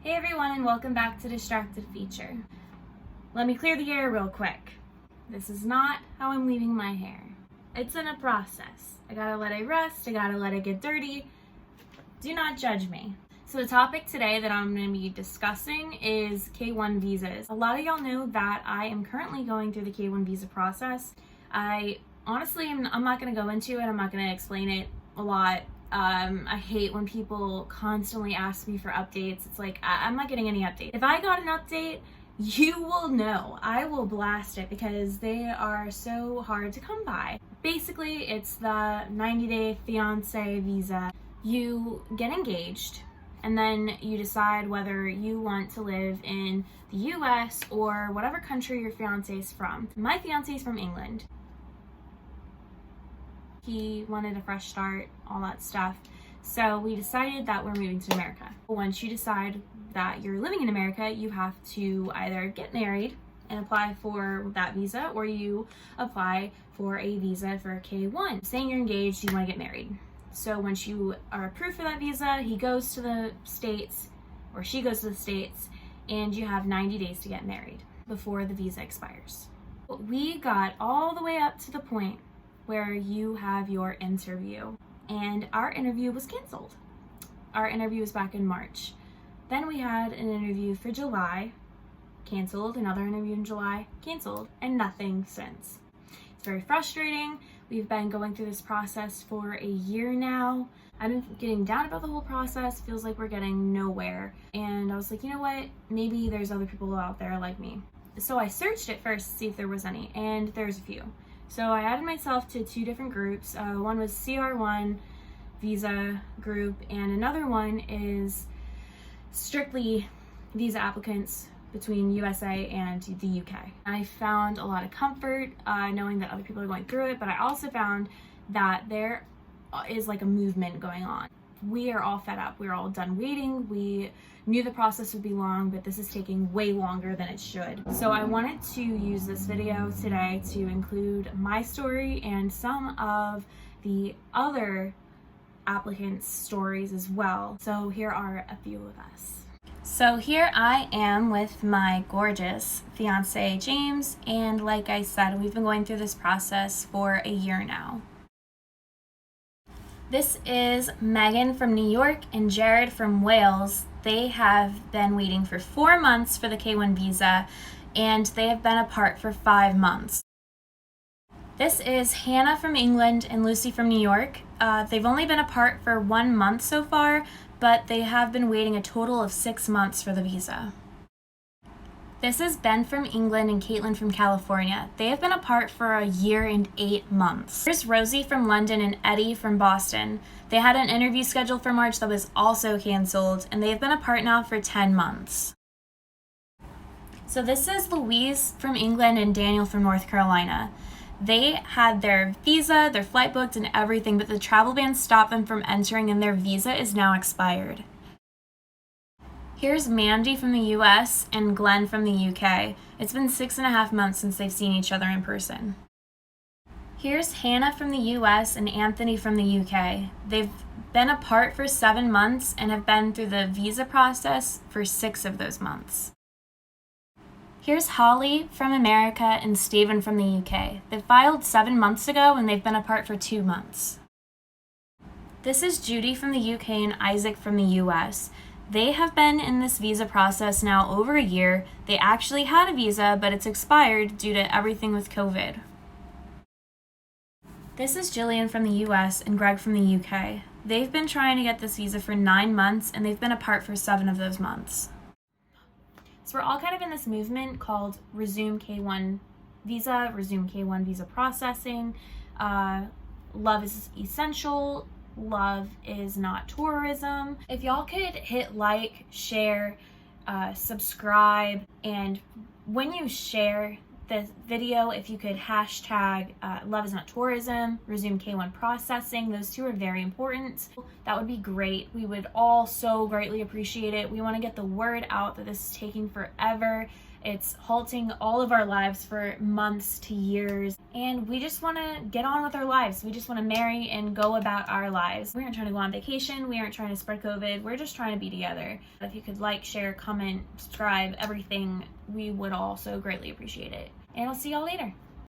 Hey everyone, and welcome back to Distracted Feature. Let me clear the air real quick. This is not how I'm leaving my hair. It's in a process. I gotta let it rest, I gotta let it get dirty. Do not judge me. So the topic today that I'm going to be discussing is K1 visas. A lot of y'all know that I am currently going through the K1 visa process. I'm not going to go into it. I'm not going to explain it a lot. I hate when people constantly ask me for updates. It's like, I'm not getting any update. If I got an update, you will know. I will blast it because they are so hard to come by. Basically, it's the 90-day fiancé visa. You get engaged, and then you decide whether you want to live in the US or whatever country your fiancé is from. My fiancé is from England. He wanted a fresh start, all that stuff. So we decided that we're moving to America. Once you decide that you're living in America, you have to either get married and apply for that visa, or you apply for a visa for a K1. Saying you're engaged, you want to get married. So once you are approved for that visa, he goes to the States, or she goes to the States, and you have 90 days to get married before the visa expires. We got all the way up to the point where you have your interview, and our interview was canceled. Our interview was back in March. Then we had an interview for July, canceled, another interview in July, canceled, and nothing since. It's very frustrating. We've been going through this process for a year now. I've been getting down about the whole process. Feels like we're getting nowhere. And I was like, you know what? Maybe there's other people out there like me. So I searched it first to see if there was any, and there's a few. So I added myself to two different groups. One was CR1 visa group, and another one is strictly visa applicants between USA and the UK. I found a lot of comfort knowing that other people are going through it, but I also found that there is like a movement going on. We are all fed up. We're all done waiting. We knew the process would be long, but this is taking way longer than it should. So I wanted to use this video today to include my story and some of the other applicants' stories as well. So here are a few of us. So here I am with my gorgeous fiance James, and like I said, we've been going through this process for a year now. This is Megan from New York and Jared from Wales. They have been waiting for 4 months for the K1 visa, and they have been apart for 5 months. This is Hannah from England and Lucy from New York. They've only been apart for 1 month so far, but they have been waiting a total of 6 months for the visa. This is Ben from England and Caitlin from California. They have been apart for a year and 8 months. Here's Rosie from London and Eddie from Boston. They had an interview scheduled for March that was also canceled, and they have been apart now for 10 months. So this is Louise from England and Daniel from North Carolina. They had their visa, their flight booked, and everything, but the travel ban stopped them from entering, and their visa is now expired. Here's Mandy from the US and Glenn from the UK. It's been 6.5 months since they've seen each other in person. Here's Hannah from the US and Anthony from the UK. They've been apart for 7 months and have been through the visa process for 6 of those months. Here's Holly from America and Steven from the UK. They filed 7 months ago and they've been apart for 2 months. This is Judy from the UK and Isaac from the US. They have been in this visa process now over a year. They actually had a visa, but it's expired due to everything with COVID. This is Jillian from the US and Greg from the UK. They've been trying to get this visa for 9 months, and they've been apart for 7 of those months. So we're all kind of in this movement called Resume K1 Visa, Resume K1 Visa Processing. Love is essential. Love is not tourism. If y'all could hit like, share, subscribe, and when you share this video, if you could hashtag love is not tourism, resume K1 processing, those two are very important. That would be great. We would all so greatly appreciate it. We want to get the word out that this is taking forever It's halting all of our lives for months to years, and we just want to get on with our lives. We just want to marry and go about our lives. We aren't trying to go on vacation. We aren't trying to spread COVID. We're just trying to be together. If you could like, share, comment, subscribe, everything, we would also greatly appreciate it. And I'll see y'all later.